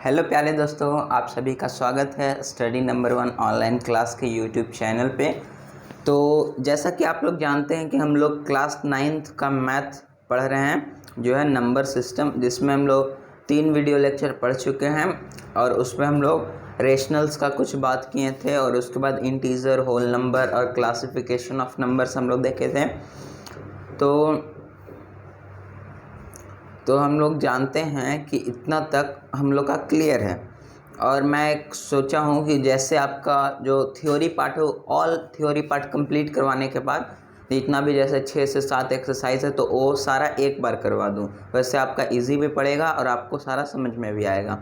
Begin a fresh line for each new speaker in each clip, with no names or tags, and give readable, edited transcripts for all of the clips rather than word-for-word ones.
Hello प्यारे दोस्तों, आप सभी का स्वागत है स्टडी नंबर 1 ऑनलाइन क्लास के यूट्यूब चैनल पे। तो जैसा कि आप लोग जानते हैं कि हम लोग क्लास 9th का मैथ पढ़ रहे हैं, जो है नंबर सिस्टम, जिसमें हम लोग 3 वीडियो लेक्चर पढ़ चुके हैं और उसमें हम लोग रेशनल्स का कुछ बात किए थे और उसके बाद इंटीजर, होल नंबर और क्लासिफिकेशन ऑफ नंबर्स हम लोग देखे थे। तो हम लोग जानते हैं कि इतना तक हम लोग का क्लियर है। और मैं एक सोचा हूँ कि जैसे आपका जो थ्योरी पार्ट है, ऑल थ्योरी पार्ट कंप्लीट करवाने के बाद जितना भी जैसे 6 से 7 एक्सरसाइज है तो वो सारा एक बार करवा दूँ। वैसे आपका इजी भी पड़ेगा और आपको सारा समझ में भी आएगा।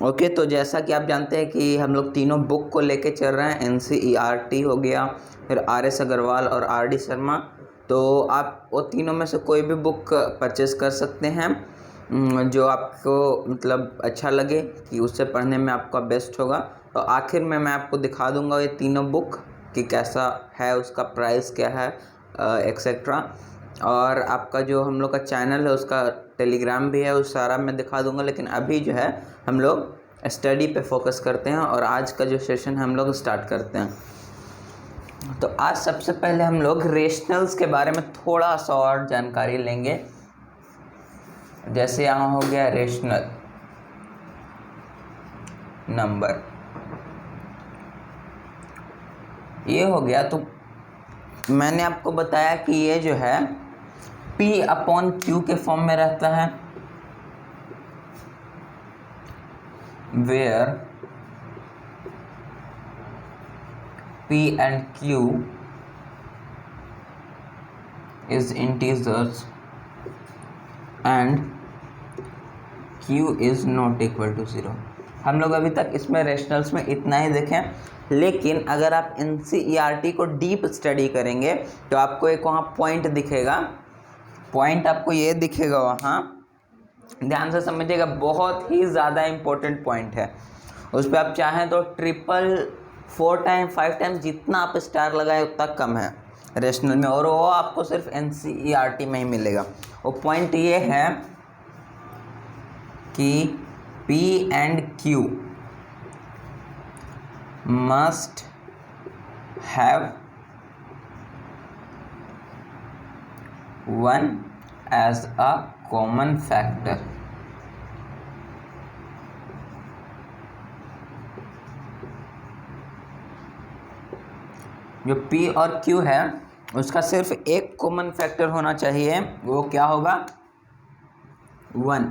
ओके, तो जैसा कि आप जानते हैं कि हम लोग तीनों बुक को लेके चल रहे हैं। NCERT हो गया, फिर RS अग्रवाल और RD शर्मा। तो आप वो तीनों में से कोई भी बुक परचेज़ कर सकते हैं जो आपको मतलब अच्छा लगे कि उससे पढ़ने में आपका बेस्ट होगा। तो आखिर में मैं आपको दिखा दूंगा ये तीनों बुक कि कैसा है, उसका प्राइस क्या है, एक्सेट्रा। और आपका जो हम लोग का चैनल है उसका टेलीग्राम भी है, उस सारा मैं दिखा दूंगा। लेकिन अभी जो है हम लोग स्टडी पे फोकस करते हैं और आज का जो सेशन है हम लोग स्टार्ट करते हैं। तो आज सबसे पहले हम लोग रेशनल्स के बारे में थोड़ा सा और जानकारी लेंगे। जैसे यहाँ हो गया रेशनल नंबर, ये हो गया। तो मैंने आपको बताया कि ये जो है P/Q के फॉर्म में रहता है, where P and Q is integers and Q is not equal to 0। हम लोग अभी तक इसमें रेशनल्स में इतना ही देखें, लेकिन अगर आप NCERT को डीप स्टडी करेंगे तो आपको एक वहाँ पॉइंट दिखेगा। पॉइंट आपको ये दिखेगा, वहाँ ध्यान से समझिएगा, बहुत ही ज़्यादा इम्पोर्टेंट पॉइंट है। उस पर आप चाहें तो 4 टाइम 5 टाइम जितना आप स्टार लगाए उतना कम है रेशनल में, और वो आपको सिर्फ NCERT में ही मिलेगा। वो पॉइंट ये है कि P and Q must have 1 as a common factor। जो P और Q है उसका सिर्फ एक कॉमन फैक्टर होना चाहिए, वो क्या होगा? 1।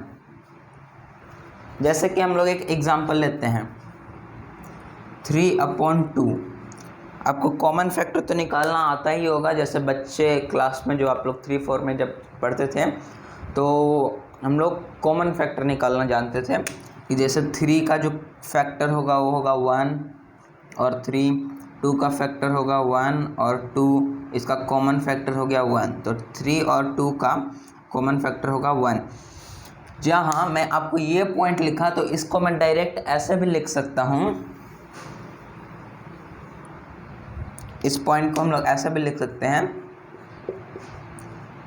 जैसे कि हम लोग एक एग्जांपल लेते हैं, 3/2। आपको कॉमन फैक्टर तो निकालना आता ही होगा, जैसे बच्चे क्लास में जो आप लोग 3-4 में जब पढ़ते थे तो हम लोग कॉमन फैक्टर निकालना जानते थे कि जैसे 3 का जो फैक्टर होगा वो होगा 1 और 3, 2 का फैक्टर होगा 1 और 2, इसका कॉमन फैक्टर हो गया 1, तो 3 और 2 का कॉमन फैक्टर होगा 1। जहाँ मैं आपको ये पॉइंट लिखा तो इसको मैं डायरेक्ट ऐसे भी लिख सकता हूँ, इस पॉइंट को हम लोग ऐसे भी लिख सकते हैं,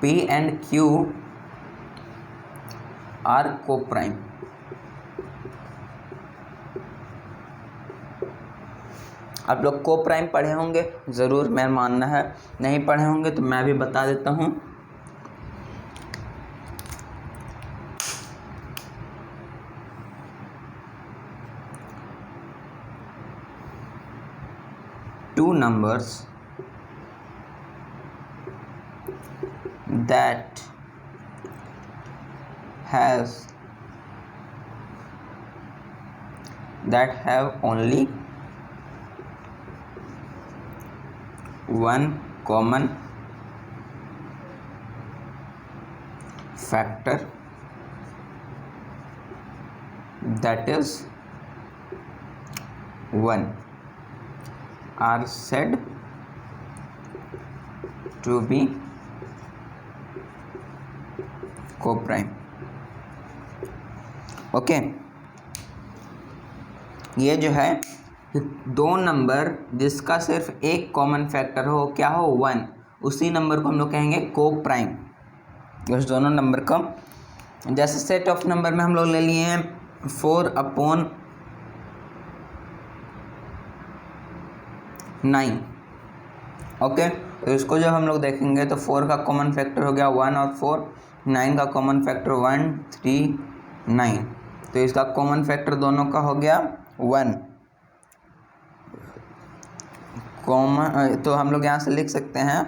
P and Q आर को प्राइम। आप लोग को प्राइम पढ़े होंगे ज़रूर, मेरा मानना है। नहीं पढ़े होंगे तो मैं भी बता देता हूँ। Two numbers that have only one common factor, that is 1, are said to be co-prime। Okay, ये जो है दो नंबर जिसका सिर्फ एक कॉमन फैक्टर हो, क्या हो? 1, उसी नंबर को हम लोग कहेंगे को प्राइम। उस दोनों नंबर का जैसे सेट ऑफ नंबर में हम लोग ले लिए हैं 4/9। ओके, तो इसको जब हम लोग देखेंगे तो 4 का कॉमन फैक्टर हो गया 1 और 4, 9 का कॉमन फैक्टर 1 3 9, तो इसका कॉमन फैक्टर दोनों का हो गया 1 कॉमन। तो हम लोग यहाँ से लिख सकते हैं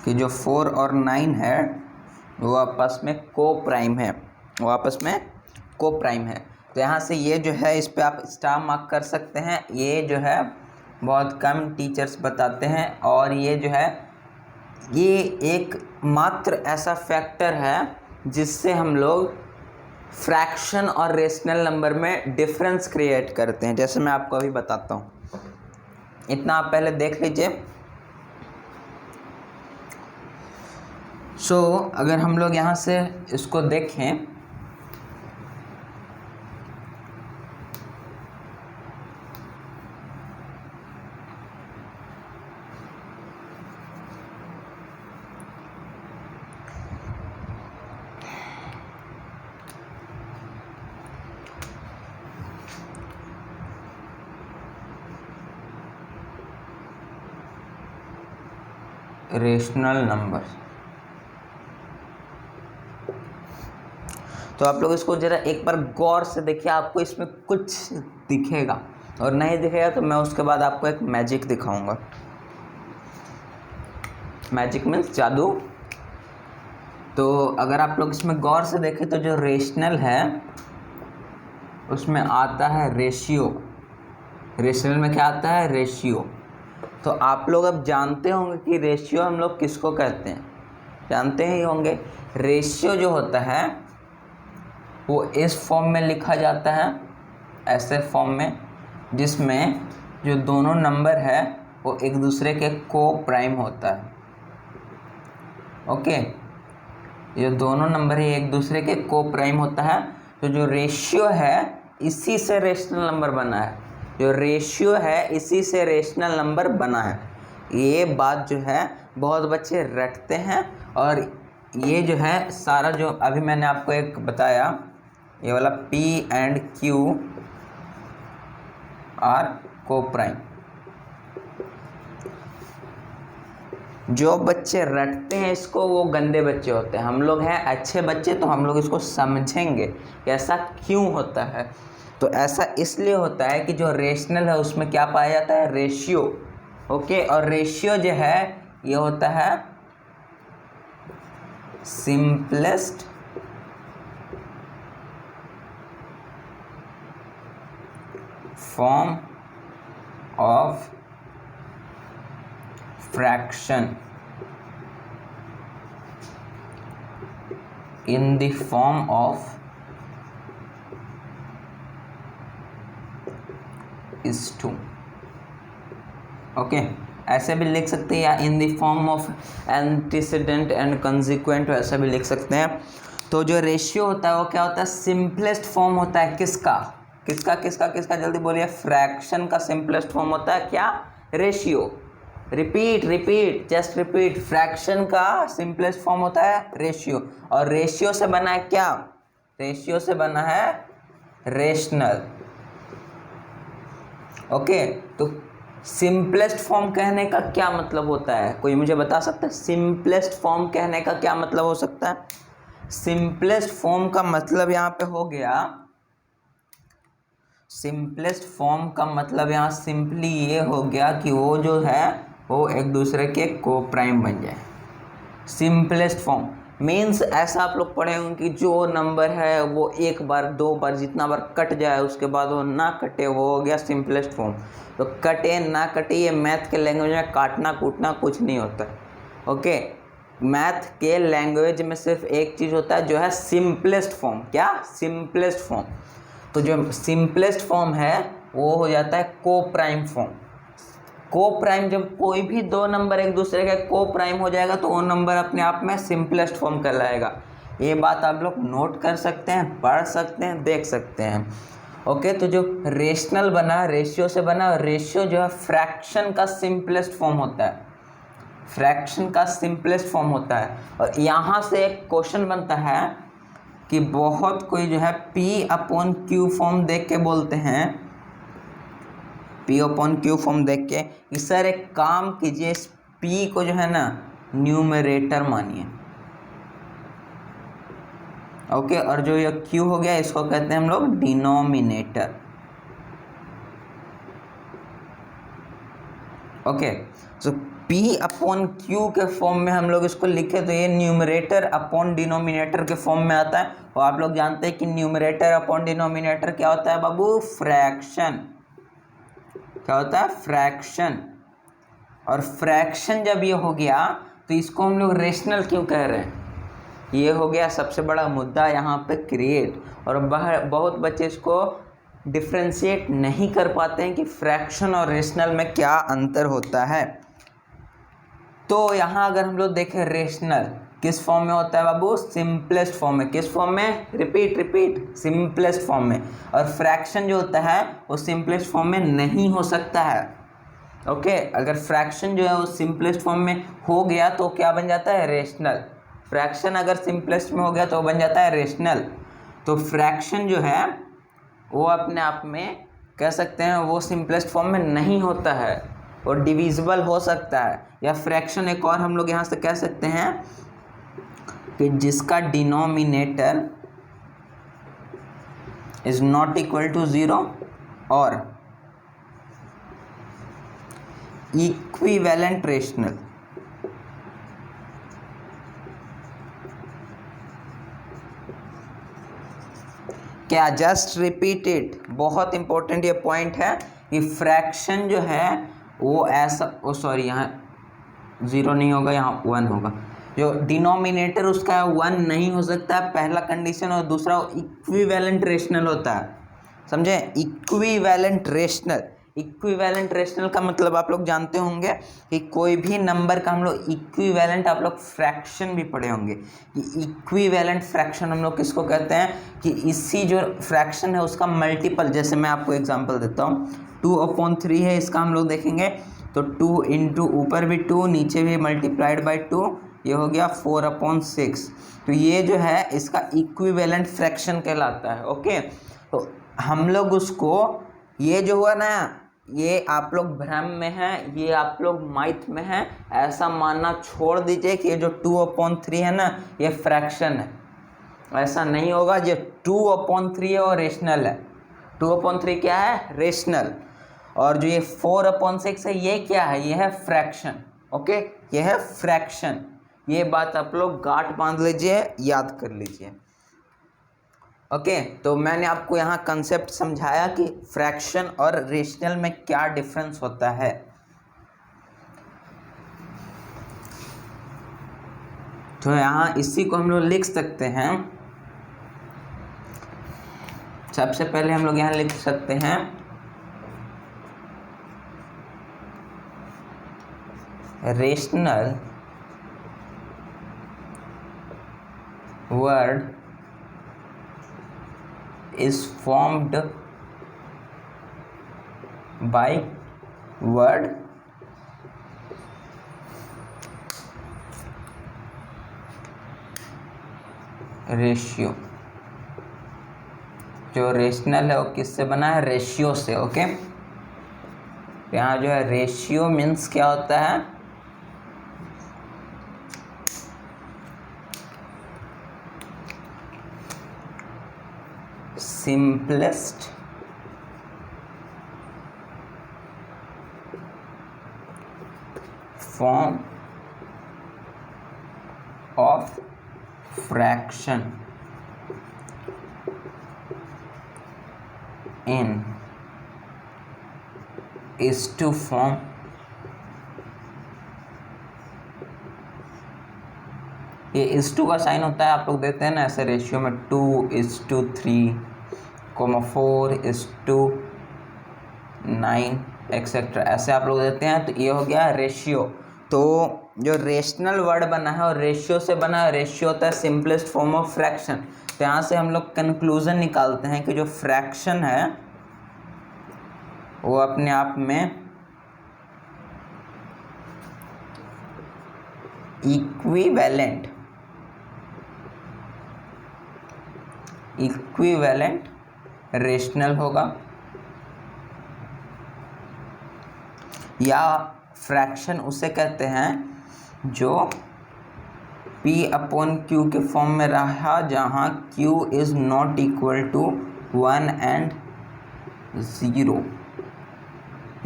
कि जो 4 और 9 है वो आपस में को प्राइम है, तो यहाँ से ये जो है इस पे आप स्टार मार्क कर सकते हैं। ये जो है बहुत कम टीचर्स बताते हैं, और ये जो है ये एक मात्र ऐसा फैक्टर है जिससे हम लोग फ्रैक्शन और रेशनल नंबर में डिफरेंस क्रिएट करते हैं, जैसे मैं आपको अभी बताता हूँ। इतना आप पहले देख लीजिए। अगर हम लोग यहाँ से इसको देखें, रेशनल नंबर, तो आप लोग इसको ज़रा एक बार गौर से देखिए, आपको इसमें कुछ दिखेगा, और नहीं दिखेगा तो मैं उसके बाद आपको एक मैजिक दिखाऊंगा। मैजिक मीन्स जादू। तो अगर आप लोग इसमें गौर से देखें तो जो रेशनल है उसमें आता है रेशियो। रेशनल में क्या आता है? रेशियो। तो आप लोग अब जानते होंगे कि रेशियो हम लोग किसको कहते हैं, जानते ही होंगे। रेशियो जो होता है वो इस फॉर्म में लिखा जाता है, ऐसे फॉर्म में, जिसमें जो दोनों नंबर है वो एक दूसरे के को प्राइम होता है। ओके, ये दोनों नंबर है एक दूसरे के को प्राइम होता है। तो जो रेशियो है इसी से रेशनल नंबर बना है, जो रेशियो है इसी से रेशनल नंबर बना है। ये बात जो है बहुत बच्चे रटते हैं, और ये जो है सारा जो अभी मैंने आपको एक बताया, ये वाला P एंड Q आर को प्राइम, जो बच्चे रटते हैं इसको वो गंदे बच्चे होते हैं। हम लोग हैं अच्छे बच्चे, तो हम लोग इसको समझेंगे कि ऐसा क्यों होता है। तो ऐसा इसलिए होता है कि जो रेशनल है उसमें क्या पाया जाता है? रेशियो। ओके, और रेशियो जो है ये होता है simplest form of fraction in the form of is 2। Okay, ऐसे भी लिख सकते हैं, या in the form of antecedent and consequent, ऐसा भी लिख सकते हैं। तो जो रेशियो होता है वो क्या होता है? सिंपलेस्ट फॉर्म होता है किसका? किसका किसका किसका? जल्दी बोलिए। फ्रैक्शन का सिंपलेस्ट फॉर्म होता है क्या? Ratio. Repeat repeat, just repeat. Fraction का सिंपलेस्ट फॉर्म होता है रेशियो, और रेशियो से बना है क्या? रेशियो से बना है रेशनल। ओके, तो सिंपलेस्ट फॉर्म कहने का क्या मतलब होता है? कोई मुझे बता सकता है सिंपलेस्ट फॉर्म कहने का क्या मतलब हो सकता है? सिंपलेस्ट फॉर्म का मतलब यहाँ पे हो गया, सिंपलेस्ट फॉर्म का मतलब यहाँ सिंपली ये हो गया कि वो जो है वो एक दूसरे के को प्राइम बन जाए। सिंपलेस्ट फॉर्म मीन्स ऐसा आप लोग पढ़े होंगे कि जो नंबर है वो एक बार दो बार जितना बार कट जाए उसके बाद वो ना कटे, वो हो गया सिंपलेस्ट फॉर्म। तो कटे ना कटे, ये मैथ के लैंग्वेज में काटना कूटना कुछ नहीं होता है। ओके, मैथ के लैंग्वेज में सिर्फ एक चीज़ होता है जो है सिंपलेस्ट फॉर्म। क्या? Simplest form. तो जो सिंपलेस्ट फॉर्म है वो हो जाता है को प्राइम फॉर्म। को प्राइम, जब कोई भी दो नंबर एक दूसरे के को प्राइम हो जाएगा तो वो नंबर अपने आप में सिंपलेस्ट फॉर्म कहलाएगा। ये बात आप लोग नोट कर सकते हैं, पढ़ सकते हैं, देख सकते हैं। ओके, तो जो रेशनल बना, रेशियो से बना, रेशियो जो है फ्रैक्शन का सिंपलेस्ट फॉर्म होता है। फ्रैक्शन का सिंपलेस्ट फॉर्म होता है। और यहाँ से एक क्वेश्चन बनता है कि बहुत कोई जो है P/Q फॉर्म देख के बोलते हैं, P/Q फॉर्म देख के कि सर एक काम कीजिए, इस P को जो है ना न्यूमरेटर मानिए, ओके, और जो ये Q हो गया इसको कहते हैं हम लोग डिनोमिनेटर, ओके। सो P/Q के फॉर्म में हम लोग इसको लिखे तो ये न्यूमरेटर अपॉन डिनोमिनेटर के फॉर्म में आता है। और आप लोग जानते हैं कि न्यूमरेटर अपॉन डिनोमिनेटर क्या होता है बाबू? फ्रैक्शन। क्या होता है? फ्रैक्शन। और फ्रैक्शन जब ये हो गया तो इसको हम लोग रेशनल क्यों कह रहे हैं? ये हो गया सबसे बड़ा मुद्दा यहाँ पे क्रिएट। और बहुत बच्चे इसको डिफ्रेंशिएट नहीं कर पाते हैं कि फ्रैक्शन और रेशनल में क्या अंतर होता है। तो यहाँ अगर हम लोग देखें रेशनल किस फॉर्म में होता है बाबू? सिंपलेस्ट फॉर्म में। किस फॉर्म में? रिपीट, सिंपलेस्ट फॉर्म में। और फ्रैक्शन जो होता है वो सिंपलेस्ट फॉर्म में नहीं हो सकता है, ओके। अगर फ्रैक्शन जो है वो सिंपलेस्ट फॉर्म में हो गया तो क्या बन जाता है? रेशनल। फ्रैक्शन अगर सिंपलेस्ट में हो गया तो बन जाता है रेशनल। तो फ्रैक्शन जो है वो अपने आप में कह सकते हैं वो सिंपलेस्ट फॉर्म में नहीं होता है, और डिविजिबल हो सकता है। या फ्रैक्शन एक और हम लोग यहाँ से कह सकते हैं कि जिसका denominator is not equal to 0 और इक्विवेलेंट रेशनल। क्या? Just repeat it. बहुत इंपॉर्टेंट ये पॉइंट है कि फ्रैक्शन जो है वो ऐसा, सॉरी यहाँ 0 नहीं होगा, यहाँ 1 होगा। जो डिनोमिनेटर उसका 1 नहीं हो सकता है, पहला कंडीशन। और दूसरा इक्विवेलेंट रेशनल होता है, समझे? Equivalent rational. इक्विवेलेंट रेशनल का मतलब आप लोग जानते होंगे कि कोई भी नंबर का हम लोग इक्विवेलेंट, आप लोग फ्रैक्शन भी पढ़े होंगे कि इक्विवेलेंट फ्रैक्शन हम लोग किसको कहते हैं कि इसी जो फ्रैक्शन है उसका मल्टीपल। जैसे मैं आपको एग्जांपल देता हूँ, 2/3 है, इसका हम लोग देखेंगे तो 2 इंटू ऊपर भी 2 नीचे भी मल्टीप्लाइड बाई 2, ये हो गया 4/6। तो ये जो है इसका इक्विवेलेंट फ्रैक्शन कहलाता है, ओके। तो हम लोग उसको, ये जो हुआ ना, ये आप लोग भ्रम में हैं, ये आप लोग माइथ में हैं, ऐसा मानना छोड़ दीजिए कि ये जो 2/3 है ना ये फ्रैक्शन है। ऐसा नहीं होगा। ये 2/3 है और रेशनल है। 2/3 क्या है? रेशनल। और जो ये 4/6 है ये क्या है? ये है फ्रैक्शन, ओके। ये है फ्रैक्शन। ये बात आप लोग गांठ बांध लीजिए, याद कर लीजिए, ओके। तो मैंने आपको यहाँ कंसेप्ट समझाया कि फ्रैक्शन और रेशनल में क्या डिफरेंस होता है। तो यहाँ इसी को हम लोग लिख सकते हैं। सबसे पहले हम लोग यहाँ लिख सकते हैं rational word is formed by word ratio. जो रेशनल है वो किससे बना है? रेशियो से, ओके। यहाँ जो है रेशियो मीन्स क्या होता है? Simplest form of fraction in is to form ये is2 का साइन होता है, आप लोग देते हैं ना ऐसे रेशियो में 2:3, 4:9 एक्सेट्रा, ऐसे आप लोग देते हैं। तो ये हो गया रेशियो। तो जो रेशनल वर्ड बना है और रेशियो से बना है, रेशियो होता है सिंपलेस्ट फॉर्म ऑफ फ्रैक्शन। तो यहाँ से हम लोग कंक्लूजन निकालते हैं कि जो फ्रैक्शन है वो अपने आप में इक्विवेलेंट रेशनल होगा, या फ्रैक्शन उसे कहते हैं जो P/Q के फॉर्म में रहा जहाँ Q is not equal to 1 and 0,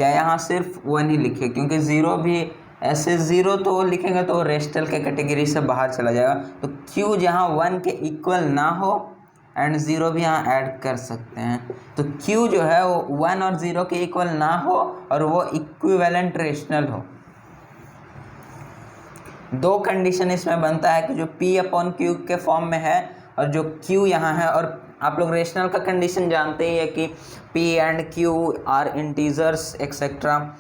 या यहाँ सिर्फ 1 ही लिखे, क्योंकि 0 भी ऐसे 0 तो लिखेंगे तो रेशनल के कैटेगरी से बाहर चला जाएगा। तो Q जहाँ 1 के इक्वल ना हो एंड 0 भी यहाँ ऐड कर सकते हैं। तो Q जो है वो 1 और 0 के इक्वल ना हो और वो इक्विवेलेंट रेशनल हो। दो कंडीशन इसमें बनता है कि जो P/Q के फॉर्म में है और जो Q यहाँ है, और आप लोग रेशनल का कंडीशन जानते ही है कि P and Q are integers etcetera,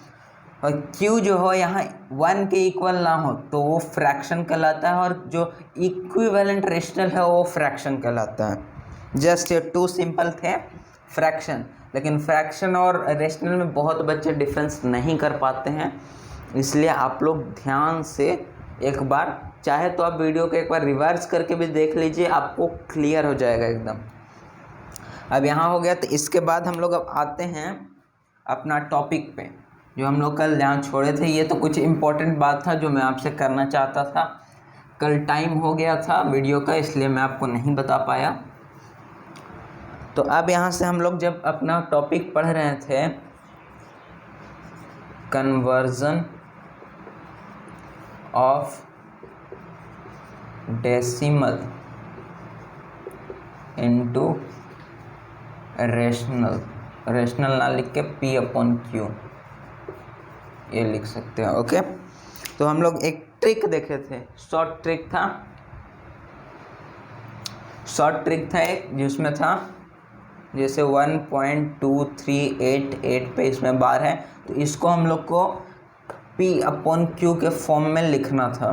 और Q जो हो यहाँ 1 के इक्वल ना हो तो वो फ्रैक्शन कहलाता है, और जो इक्विवेलेंट रेशनल है वो फ्रैक्शन कहलाता है। जस्ट ये टू सिंपल थे फ्रैक्शन, लेकिन फ्रैक्शन और रेशनल में बहुत बच्चे डिफरेंस नहीं कर पाते हैं, इसलिए आप लोग ध्यान से एक बार, चाहे तो आप वीडियो को एक बार रिवर्स करके भी देख लीजिए, आपको क्लियर हो जाएगा एकदम। अब यहाँ हो गया, तो इसके बाद हम लोग अब आते हैं अपना टॉपिक पे, जो हम लोग कल यहाँ छोड़े थे। ये तो कुछ इम्पोर्टेंट बात था जो मैं आपसे करना चाहता था, कल टाइम हो गया था वीडियो का, इसलिए मैं आपको नहीं बता पाया। तो अब यहाँ से हम लोग जब अपना टॉपिक पढ़ रहे थे, conversion of decimal into rational, rational ना लिख के P/Q ये लिख सकते हैं। ओके, तो हम लोग एक ट्रिक देखे थे, शॉर्ट ट्रिक था एक, जिसमें था जैसे 1.2388 पे इसमें बार है, तो इसको हम लोग को P/Q के फॉर्म में लिखना था।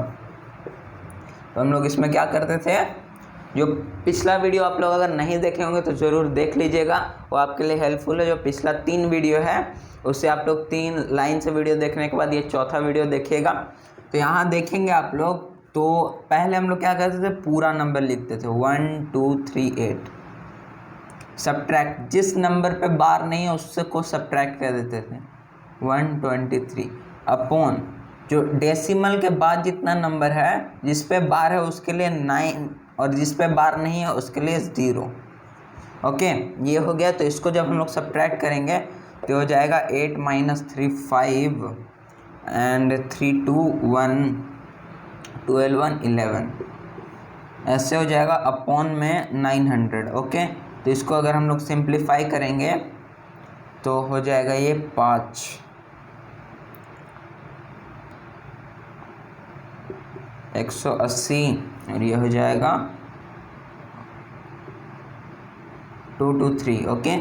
तो हम लोग इसमें क्या करते थे, जो पिछला वीडियो आप लोग अगर नहीं देखे होंगे तो ज़रूर देख लीजिएगा, वो आपके लिए हेल्पफुल है। जो पिछला 3 वीडियो है उससे आप लोग 3 लाइन से वीडियो देखने के बाद ये चौथा वीडियो देखिएगा। तो यहाँ देखेंगे आप लोग, तो पहले हम लोग क्या करते थे, पूरा नंबर लिखते थे 1238, सब्ट्रैक्ट जिस नंबर पे बार नहीं है उससे को सब्ट्रैक्ट कर देते थे 123 अपॉन जो डेसिमल के बाद जितना नंबर है जिस पे बार है उसके लिए 9 और जिस पे बार नहीं है उसके लिए 0। ओके, ये हो गया। तो इसको जब हम लोग सब्ट्रैक्ट करेंगे तो हो जाएगा 8 - 3 5 एंड 3 2 1 12 1 11, ऐसे हो जाएगा अपॉन में 900। ओके, तो इसको अगर हम लोग सिंप्लीफाई करेंगे तो हो जाएगा ये 5 180 और ये हो जाएगा 223। ओके,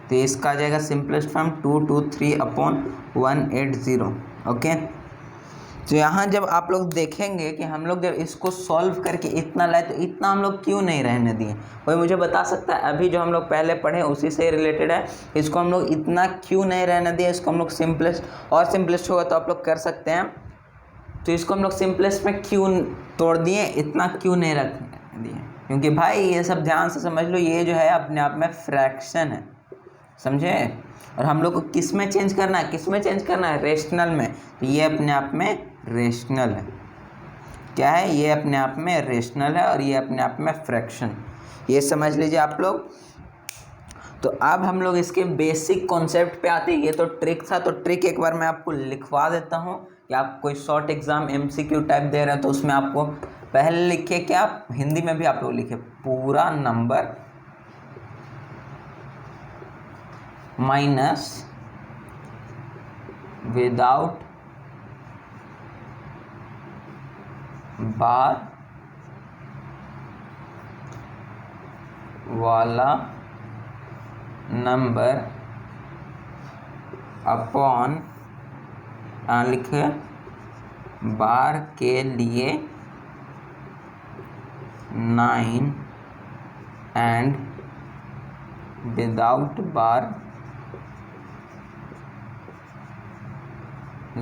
तो इसका आ जाएगा सिंपलेस्ट फॉर्म 223 अपॉन 180। ओके, तो यहाँ जब आप लोग देखेंगे कि हम लोग जब इसको सॉल्व करके इतना लाए तो इतना हम लोग क्यों नहीं रहने दिए, कोई मुझे बता सकता है? अभी जो हम लोग पहले पढ़े उसी से रिलेटेड है, इसको हम लोग इतना क्यों नहीं रहने दिए, इसको हम लोग सिंपलेस्ट होगा तो आप लोग कर सकते हैं। तो इसको हम लोग सिंपलेस्ट में क्यों तोड़ दिए, इतना क्यों नहीं रख दिए, क्योंकि भाई ये सब ध्यान से समझ लो, ये जो है अपने आप में फ्रैक्शन है, समझे? और हम लोग को किस में चेंज करना है, रेशनल में। तो ये अपने आप में रेशनल है, क्या है, ये अपने आप में रेशनल है और ये अपने आप में फ्रैक्शन, ये समझ लीजिए आप लोग। तो अब हम लोग इसके बेसिक कॉन्सेप्ट पे आते हैं। ये तो ट्रिक था, तो ट्रिक एक बार मैं आपको लिखवा देता हूँ कि आप कोई शॉर्ट एग्जाम MCQ टाइप दे रहे हैं तो उसमें आपको पहले लिखे, क्या आप हिंदी में भी आप लोग लिखे, पूरा नंबर माइनस विदाउट बार वाला नंबर अपॉन लिखे बार के लिए 9 and without bar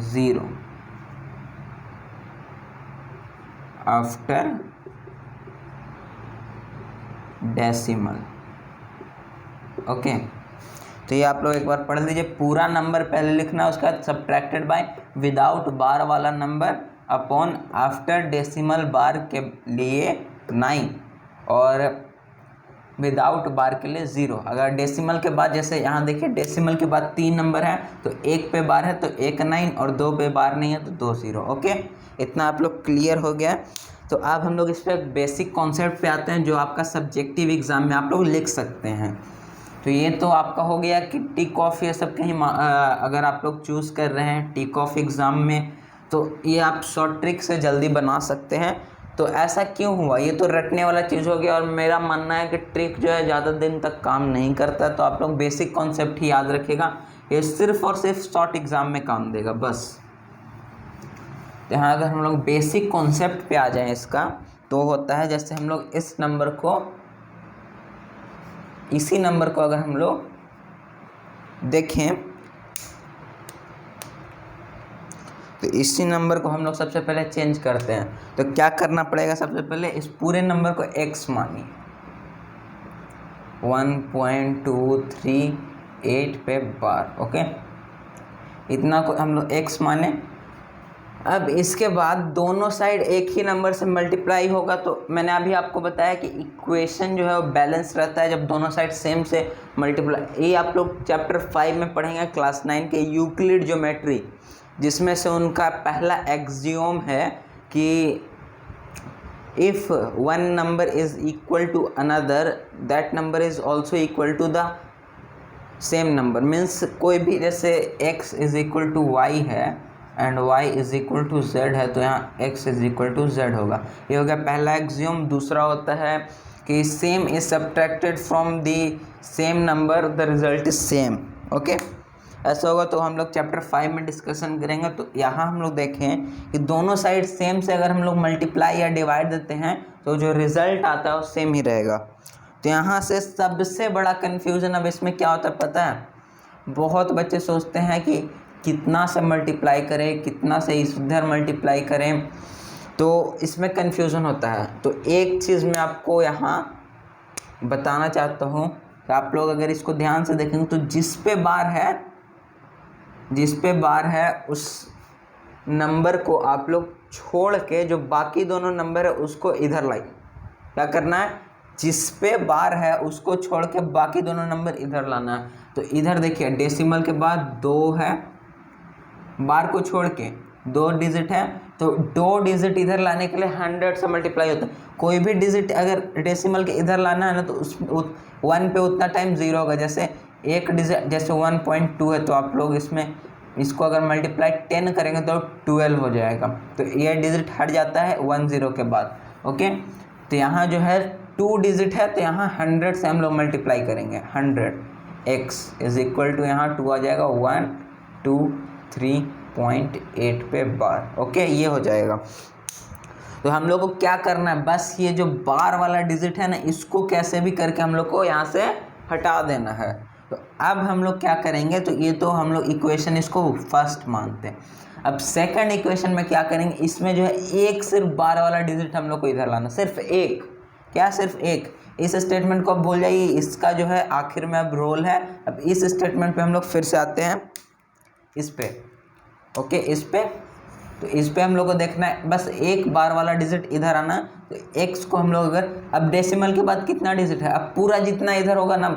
0। After decimal. Okay, तो ये आप लोग एक बार पढ़ लीजिए। पूरा नंबर पहले लिखना है, उसके बाद सब्ट्रैक्टेड बाय विदाउट बार वाला नंबर अपॉन आफ्टर डेसिमल बार के लिए 9 और विदाउट बार के लिए 0। अगर डेसिमल के बाद, जैसे यहाँ देखिए डेसिमल के बाद 3 नंबर है तो 1 पे बार है तो 1 9 और 2 पे बार नहीं है तो 2 0। ओके, इतना आप लोग क्लियर हो गया। तो अब हम लोग इस पर बेसिक कॉन्सेप्ट पे आते हैं जो आपका सब्जेक्टिव एग्ज़ाम में आप लोग लिख सकते हैं। तो ये तो आपका हो गया कि टिक ऑफ, ये सब कहीं अगर आप लोग चूज़ कर रहे हैं टिक ऑफ एग्ज़ाम में तो ये आप शॉर्ट ट्रिक से जल्दी बना सकते हैं। तो ऐसा क्यों हुआ, ये तो रटने वाला चीज़ हो गया और मेरा मानना है कि ट्रिक जो है ज़्यादा दिन तक काम नहीं करता। तो आप लोग बेसिक कॉन्सेप्ट ही याद रखिएगा, ये सिर्फ और सिर्फ शॉर्ट एग्ज़ाम में काम देगा बस। तो यहाँ अगर हम लोग बेसिक कॉन्सेप्ट पे आ जाएं इसका, तो होता है जैसे हम लोग इस नंबर को, इसी नंबर को अगर हम लोग देखें तो इसी नंबर को हम लोग सबसे पहले चेंज करते हैं। तो क्या करना पड़ेगा, सबसे पहले इस पूरे नंबर को x मानिए, 1.238 पे बार। ओके, इतना को हम लोग x माने। अब इसके बाद दोनों साइड एक ही नंबर से मल्टीप्लाई होगा। तो मैंने अभी आपको बताया कि इक्वेशन जो है वो बैलेंस रहता है जब दोनों साइड सेम से मल्टीप्लाई। ये आप लोग चैप्टर 5 में पढ़ेंगे, क्लास 9 के यूक्लिड ज्योमेट्री, जिसमें से उनका पहला एक्सियोम है कि if one number is equal to another that number is also equal to the same number. Means कोई भी, जैसे x is equal to y है and y is equal to z है तो यहाँ x is equal to z होगा। ये हो गया पहला एक्सियोम। दूसरा होता है कि same is subtracted from the same number the result is same. Okay, ऐसा होगा तो हम लोग चैप्टर 5 में डिस्कशन करेंगे। तो यहाँ हम लोग देखें कि दोनों साइड सेम से अगर हम लोग मल्टीप्लाई या डिवाइड देते हैं तो जो रिजल्ट आता है वो सेम ही रहेगा। तो यहाँ से सबसे बड़ा कन्फ्यूज़न अब इसमें क्या होता है पता है, बहुत बच्चे सोचते हैं कि कितना से मल्टीप्लाई करें, कितना से इधर मल्टीप्लाई करें, तो इसमें कन्फ्यूज़न होता है। तो एक चीज़ मैं आपको यहाँ बताना चाहता हूँ कि आप लोग अगर इसको ध्यान से देखेंगे तो जिस पे बार है उस नंबर को आप लोग छोड़ के जो बाकी दोनों नंबर है उसको इधर लाइए। क्या करना है, जिस पे बार है उसको छोड़ के बाकी दोनों नंबर इधर लाना है। तो इधर देखिए डेसिमल के बाद 2 है, बार को छोड़ के 2 डिजिट है तो 2 डिजिट इधर लाने के लिए 100 से मल्टीप्लाई होता है। कोई भी डिजिट अगर डेसिमल के इधर लाना है ना तो उस 1 पे उतना टाइम 0 होगा। जैसे एक डिजिट, जैसे 1.2 है तो आप लोग इसको अगर मल्टीप्लाई 10 करेंगे तो 12 हो जाएगा। तो ये डिजिट हट जाता है 10 के बाद। ओके, तो यहाँ जो है 2 डिजिट है तो यहाँ 100 से हम लोग मल्टीप्लाई करेंगे। 100 x इज इक्वल टू यहाँ 2 आ जाएगा 123.8 पे बार। ओके, ये हो जाएगा। तो हम लोग को क्या करना है, बस ये जो बार वाला डिजिट है ना इसको कैसे भी करके हम लोग को यहाँ से हटा देना है। तो अब हम लोग क्या करेंगे, तो ये तो हम लोग इक्वेशन इसको फर्स्ट मानते हैं। अब सेकंड इक्वेशन में क्या करेंगे, इसमें जो है एक सिर्फ बार वाला डिजिट हम लोग को इधर लाना, सिर्फ एक। क्या, सिर्फ एक। इस स्टेटमेंट को अब भूल जाइए, इसका जो है आखिर में अब रोल है। अब इस स्टेटमेंट पे हम लोग फिर से आते हैं इस पे। ओके, इस पे, तो इस पे हम लोग को देखना है बस एक बार वाला डिजिट इधर आना। तो x को हम लोग अगर, अब डेसिमल के बाद कितना डिजिट है, अब पूरा जितना इधर होगा ना,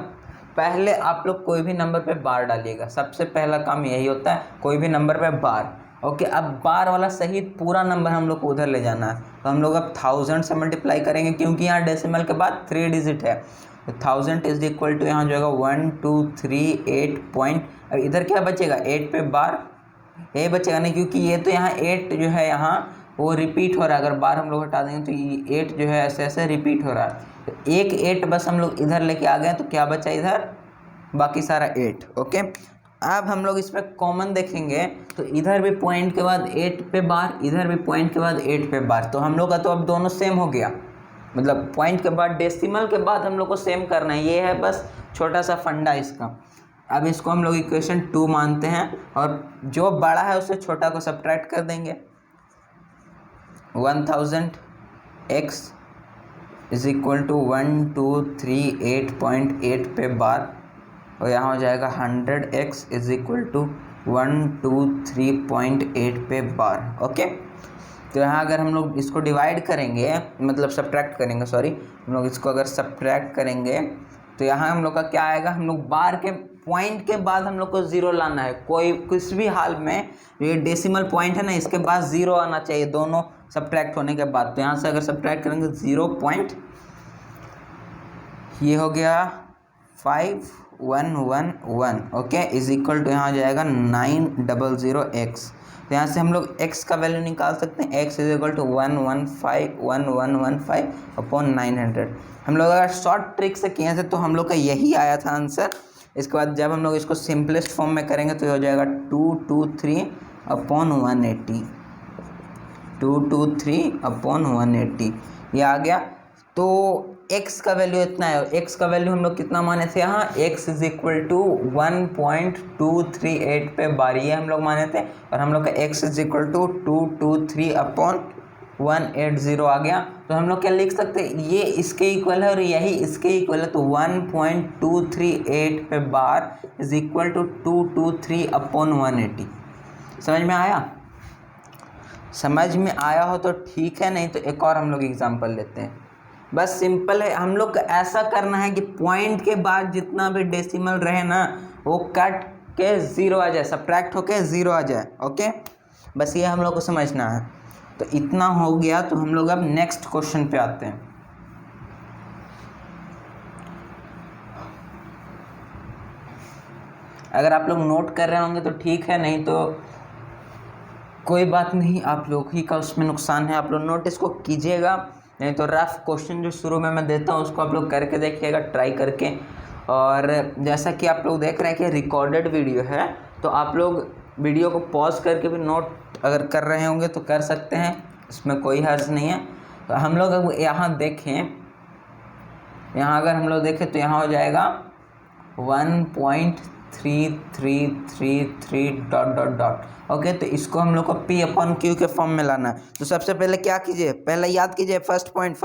पहले आप लोग कोई भी नंबर पे बार डालिएगा। सबसे पहला काम यही होता है, कोई भी नंबर पे बार। ओके, अब बार वाला सहित पूरा नंबर हम लोग को उधर ले जाना है। तो हम लोग अब 1000 से मल्टीप्लाई करेंगे क्योंकि यहाँ डेसिमल के बाद 3 डिजिट है। तो 1000 इज इक्वल टू यहाँ जो होगा 1238 पॉइंट। अब इधर क्या बचेगा, 8 पे बार, ये बचेगा नहीं क्योंकि ये तो यहाँ 8 जो है यहाँ वो रिपीट हो रहा है। अगर बार हम लोग हटा देंगे तो ये 8 जो है ऐसे ऐसे रिपीट हो रहा है। तो एक 8 बस हम लोग इधर लेके आ गए तो क्या बचा इधर, बाकी सारा 8। ओके, अब हम लोग इसमें कॉमन देखेंगे तो इधर भी पॉइंट के बाद 8 पे बार, इधर भी पॉइंट के बाद 8 पे बार। तो हम लोग का तो अब दोनों सेम हो गया, मतलब पॉइंट के बाद डेसिमल के बाद हम लोग को सेम करना है। ये है बस छोटा सा फंडा इसका। अब इसको हम लोग इक्वेशन 2 मानते हैं और जो बड़ा है उससे छोटा को सब्ट्रैक्ट कर देंगे। 1000 x इज इक्वल टू 1238.8 पे बार, और यहाँ हो जाएगा 100x इज इक्वल टू 123.8 पे बार। ओके, तो यहाँ अगर हम लोग इसको डिवाइड करेंगे, मतलब सब्ट्रैक्ट करेंगे, सॉरी, हम लोग इसको अगर सब्ट्रैक्ट करेंगे तो यहाँ हम लोग का क्या आएगा, हम लोग बार के पॉइंट के बाद हम लोग को ज़ीरो लाना है। कोई किसी भी हाल में ये डेसिमल पॉइंट है ना, इसके बाद ज़ीरो आना चाहिए दोनों सब्ट्रैक्ट होने के बाद। तो यहाँ से अगर सब्ट्रैक्ट करेंगे 0. ये हो गया 5111, ओके, इज इक्वल टू यहाँ हो जाएगा 900x। तो यहाँ से हम लोग x का वैल्यू निकाल सकते हैं, x इज इक्वल टू 1151115/900। हम लोग अगर शॉर्ट ट्रिक से किए थे तो हम लोग का यही आया था आंसर। इसके बाद जब हम लोग इसको सिंपलेस्ट फॉर्म में करेंगे तो ये हो जाएगा 223/180, 223/180 ये आ गया। तो x का वैल्यू इतना है, x का वैल्यू हम लोग कितना माने थे यहाँ, x इज इक्वल टू 1.238 पे बार, ये हम लोग माने थे, और हम लोग का x इज इक्वल टू 223/180 आ गया। तो हम लोग क्या लिख सकते हैं, ये इसके इक्वल है और यही इसके इक्वल है, तो 1.238 पे बार इज इक्वल टू 223/180। समझ में आया? समझ में आया हो तो ठीक है, नहीं तो एक और हम लोग एग्जांपल लेते हैं। बस सिंपल है, हम लोग को ऐसा करना है कि पॉइंट के बाद जितना भी डेसिमल रहे ना वो कट के ज़ीरो आ जाए, सब्ट्रैक्ट होके ज़ीरो आ जाए। ओके, बस ये हम लोग को समझना है। तो इतना हो गया, तो हम लोग अब नेक्स्ट क्वेश्चन पे आते हैं। अगर आप लोग नोट कर रहे होंगे तो ठीक है, नहीं तो कोई बात नहीं, आप लोग ही का उसमें नुकसान है। आप लोग नोट इसको कीजिएगा, नहीं तो रफ क्वेश्चन जो शुरू में मैं देता हूँ उसको आप लोग करके देखिएगा, ट्राई करके। और जैसा कि आप लोग देख रहे हैं कि रिकॉर्डेड वीडियो है, तो आप लोग वीडियो को पॉज करके भी नोट अगर कर रहे होंगे तो कर सकते हैं, इसमें कोई हर्ज नहीं है। तो हम लोग अगर यहाँ देखें, यहाँ अगर हम लोग देखें तो यहाँ हो जाएगा 1.3333... ओके, तो इसको हम लोग को P/Q के फॉर्म में लाना है। तो सबसे पहले क्या कीजिए, पहले याद कीजिए फर्स्ट पॉइंट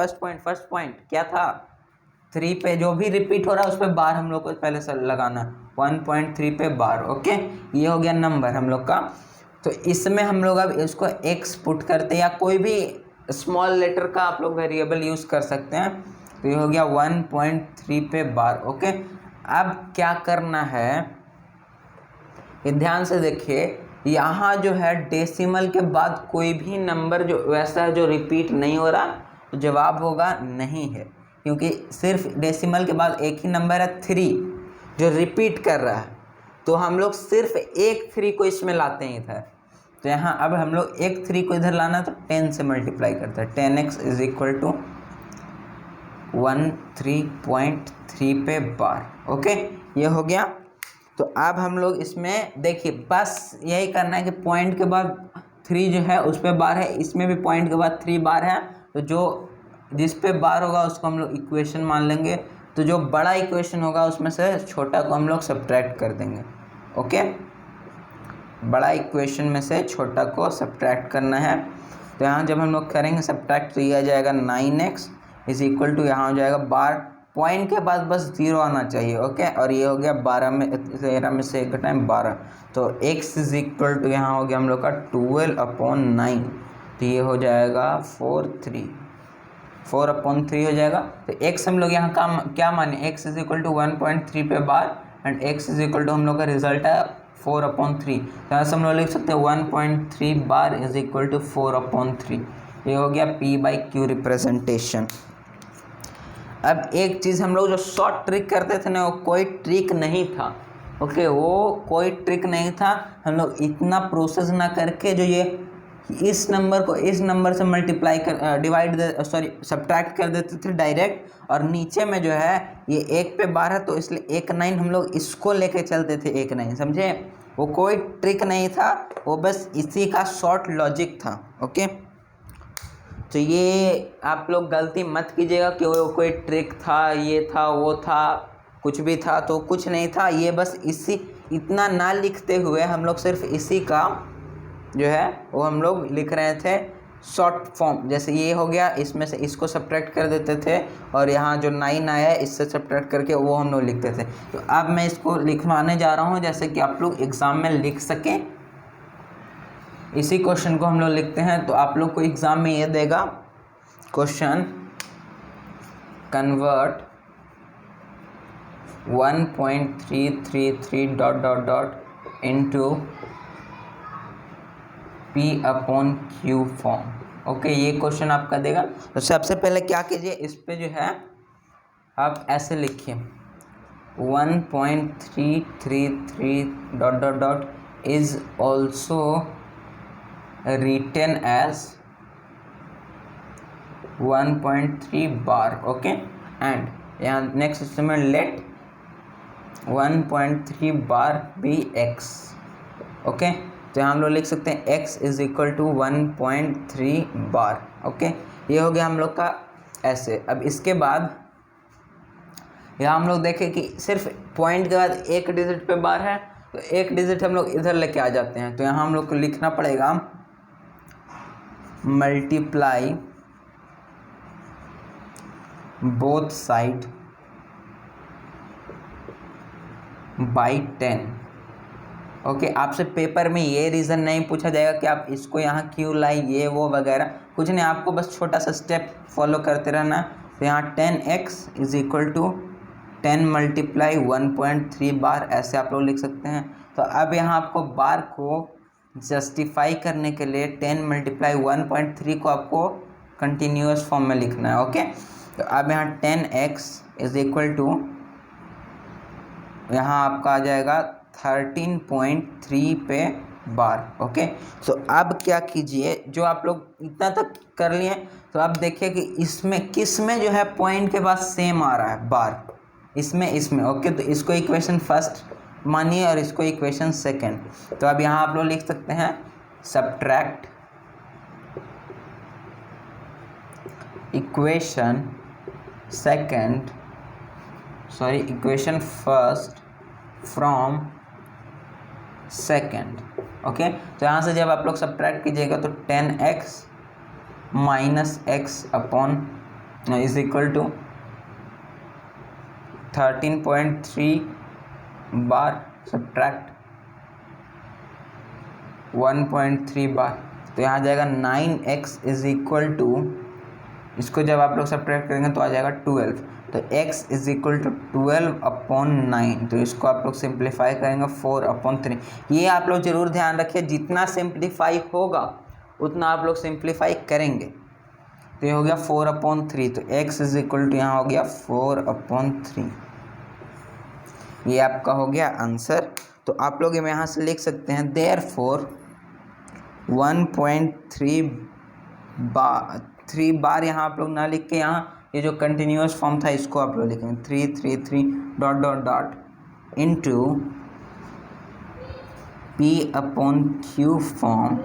क्या था, 3 पे जो भी रिपीट हो रहा है उस पर बार हम लोग को पहले से लगाना है, 1.3 पे बार। ओके, ये हो गया नंबर हम लोग का। तो इसमें हम लोग अब इसको x पुट करते हैं, या कोई भी स्मॉल लेटर का आप लोग वेरिएबल यूज़ कर सकते हैं। तो ये हो गया 1.3 पे बार। ओके, अब क्या करना है, ये ध्यान से देखिए, यहाँ जो है डेसिमल के बाद कोई भी नंबर जो वैसा है जो रिपीट नहीं हो रहा, तो जवाब होगा नहीं है, क्योंकि सिर्फ डेसिमल के बाद एक ही नंबर है 3 जो रिपीट कर रहा है। तो हम लोग सिर्फ एक 3 को इसमें लाते हैं इधर। तो यहाँ अब हम लोग एक 3 को इधर लाना, तो 10 से मल्टीप्लाई करते हैं, 10x इज इक्वल टू 13.3 पे बार। ओके, ये हो गया। तो अब हम लोग इसमें देखिए, बस यही करना है कि पॉइंट के बाद 3 जो है उस पर बार है, इसमें भी पॉइंट के बाद 3 बार है, तो जो जिस पे बार होगा उसको हम लोग इक्वेशन मान लेंगे। तो जो बड़ा इक्वेशन होगा उसमें से छोटा को हम लोग सब्ट्रैक्ट कर देंगे। ओके, बड़ा इक्वेशन में से छोटा को सब्ट्रैक्ट करना है। तो यहाँ जब हम लोग करेंगे सब्ट्रैक्ट, तो ये आ जाएगा 9x इज इक्वल टू, यहाँ हो जाएगा बार, पॉइंट के बाद बस 0 आना चाहिए। ओके, और ये हो गया 13 में से 1 घटाएं 12, तो x इज इक्वल टू यहाँ हो गया हम लोग का 12/9, तो ये हो जाएगा 4/3 हो जाएगा। तो x हम लोग यहाँ क्या माने, x इज इक्वल टू 1.3 पे bar, and x is equal to हम लोग का रिजल्ट है 4/3। तो यहाँ से हम लोग लिख सकते हैं 1.3 बार इज इक्वल टू 4/3। ये हो गया P/Q रिप्रेजेंटेशन। अब एक चीज़, हम लोग जो शॉर्ट ट्रिक करते थे ना, वो कोई ट्रिक नहीं था। ओके, वो कोई ट्रिक नहीं था। हम लोग इतना प्रोसेस ना करके जो ये इस नंबर को इस नंबर से मल्टीप्लाई कर सब्ट्रैक्ट कर देते थे डायरेक्ट, और नीचे में जो है ये 1 पे बार है, तो इसलिए 1 9 हम लोग इसको लेके चलते थे, 1 9, समझे? वो कोई ट्रिक नहीं था, वो बस इसी का शॉर्ट लॉजिक था। ओके, तो ये आप लोग गलती मत कीजिएगा कि वो कोई ट्रिक था, ये था, वो था, कुछ भी था, तो कुछ नहीं था। ये बस इसी इतना ना लिखते हुए हम लोग सिर्फ इसी का जो है वो हम लोग लिख रहे थे शॉर्ट फॉर्म, जैसे ये हो गया, इसमें से इसको सब्ट्रैक्ट कर देते थे और यहाँ जो 9 आया है इससे सब्ट्रैक्ट करके वो हम लोग लिखते थे। तो अब मैं इसको लिखवाने जा रहा हूँ जैसे कि आप लोग एग्ज़ाम में लिख सकें। इसी क्वेश्चन को हम लोग लिखते हैं, तो आप लोग को एग्ज़ाम में ये देगा question, convert 1.333 dot dot dot into P/Q form. Okay, ये क्वेश्चन आपका देगा। तो सबसे पहले क्या कीजिए, इस पे जो है आप ऐसे लिखिए 1.333 dot dot dot is also written as 1.3 bar. Okay, and यहाँ next statement, let 1.3 bar be X. Okay, तो यहाँ हम लोग लिख सकते हैं x is equal to 1.3 bar. Okay, ये हो गया हम लोग का ऐसे। अब इसके बाद यहाँ हम लोग देखें कि सिर्फ पॉइंट के बाद एक डिजिट पे बार है, तो एक डिजिट हम लोग इधर लेके आ जाते हैं। तो यहाँ हम लोग को लिखना पड़ेगा multiply both side by 10। Okay, आपसे पेपर में ये रीज़न नहीं पूछा जाएगा कि आप इसको यहाँ क्यों लाई, ये वो वगैरह कुछ नहीं, आपको बस छोटा सा स्टेप फॉलो करते रहना। तो यहाँ 10x is equal to 10 multiply 1.3 bar, ऐसे आप लोग लिख सकते हैं। तो अब यहाँ आपको बार को जस्टिफाई करने के लिए 10 मल्टीप्लाई 1.3 को आपको कंटिन्यूस फॉर्म में लिखना है। ओके, तो अब यहाँ 10x इज इक्वल टू, यहाँ आपका आ जाएगा 13.3 पे बार। ओके, तो अब क्या कीजिए, जो आप लोग इतना तक कर लिए, तो आप देखिए कि इसमें किस में जो है पॉइंट के बाद सेम आ रहा है बार, इसमें। ओके, तो इसको इक्वेशन फर्स्ट मानिए और इसको इक्वेशन सेकंड। तो अब यहाँ आप लोग लिख सकते हैं subtract equation first from second. Okay, तो यहाँ से जब आप लोग सब्ट्रैक्ट कीजिएगा तो 10x minus X upon is equal to 13.3 bar subtract 1.3 bar, तो यहाँ आ जाएगा 9x इज इक्वल टू, इसको जब आप लोग सब्ट्रैक्ट करेंगे तो आ जाएगा 12। तो x इज इक्वल टू 12/9, तो इसको आप लोग सिंप्लीफाई करेंगे 4/3। ये आप लोग ज़रूर ध्यान रखिए, जितना सिंप्लीफाई होगा उतना आप लोग सिंप्लीफाई करेंगे। तो ये हो गया 4/3, तो x इज इक्वल टू यहाँ हो गया 4/3। ये आपका हो गया आंसर। तो आप लोग यहाँ से लिख सकते हैं देयरफॉर 1.3 बार यहाँ आप लोग ना लिख के, यहाँ ये जो कंटिन्यूस फॉर्म था इसको आप लोग लिखेंगे 333 dot dot dot into P/Q form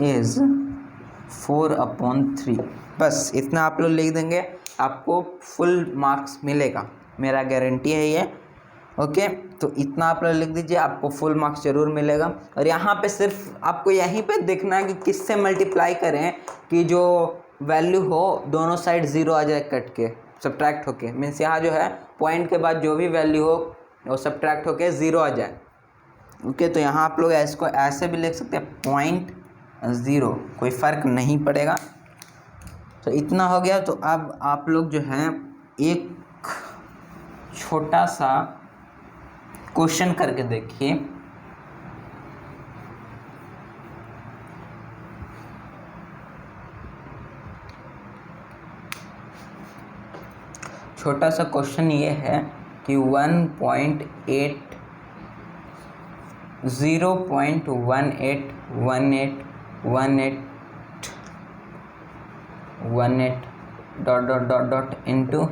is 4/3। बस इतना आप लोग लिख देंगे, आपको फुल मार्क्स मिलेगा, मेरा गारंटी है ये। ओके, तो इतना आप लोग लिख दीजिए, आपको फुल मार्क्स जरूर मिलेगा। और यहाँ पे सिर्फ आपको यहीं पे देखना है कि किससे मल्टीप्लाई करें कि जो वैल्यू हो दोनों साइड ज़ीरो आ जाए कट के, सब्ट्रैक्ट होके। मीन्स यहाँ जो है पॉइंट के बाद जो भी वैल्यू हो वो सब्ट्रैक्ट होके ज़ीरो आ जाए। ओके, तो यहाँ आप लोग इसको ऐसे भी लिख सकते हैं 0.0, कोई फ़र्क नहीं पड़ेगा। तो इतना हो गया। तो अब आप लोग जो है एक छोटा सा क्वेश्चन करके देखिए। छोटा सा क्वेश्चन ये है कि 0.18181818 dot dot dot dot into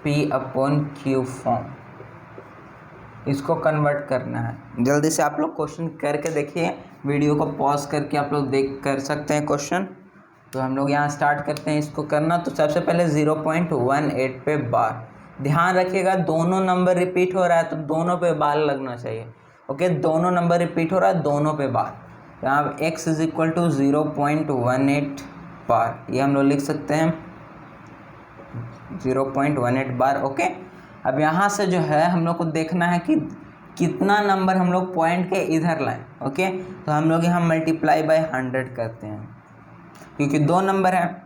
P/Q form, इसको कन्वर्ट करना है। जल्दी से आप लोग क्वेश्चन करके देखिए, वीडियो को पॉज करके आप लोग देख कर सकते हैं क्वेश्चन। तो हम लोग यहाँ स्टार्ट करते हैं इसको करना। तो सबसे पहले 0.18 पे बार, ध्यान रखिएगा दोनों नंबर रिपीट हो रहा है तो दोनों पे बार लगना चाहिए। ओके, दोनों नंबर रिपीट हो रहा है, दोनों पे बार। यहाँ x इज इक्वल टू 0.18 बार, ये हम लोग लिख सकते हैं 0.18 बार। ओके, अब यहाँ से जो है हम लोग को देखना है कि कितना नंबर हम लोग पॉइंट के इधर लाएं। ओके, तो हम लोग यहाँ मल्टीप्लाई बाय 100 करते हैं, क्योंकि 2 नंबर है,